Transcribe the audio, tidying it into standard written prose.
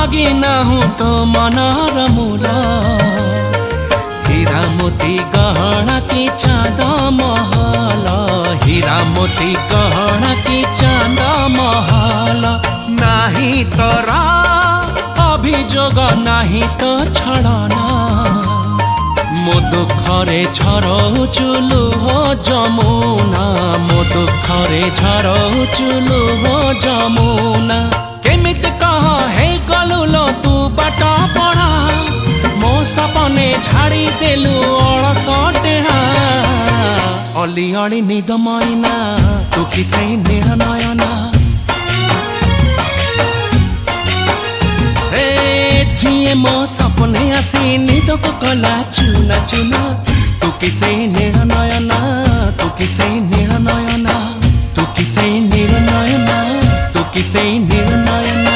मागी नाहु तो मनर मूल हीरा मोती गहना की चांद महल हीरा मोती गहना की चांद महल नाही तोरा अभियोग नाही तो छड़ना मो दुखरे झरौचु लुह जमुना मो दुखरे झरौचु लुह जमुना केमित कह हे गलुलो तू बाट पढ़ा मो सपने झाड़ी देलु अलस टेढ़ा अली अली निद मैना तू किसे नील नयना झिए मो सपने आसी निद को कला चुना चुना तू किसे नील नयना तू किसे नील नयना तू किसे नील नयना तू किसे नील नयना।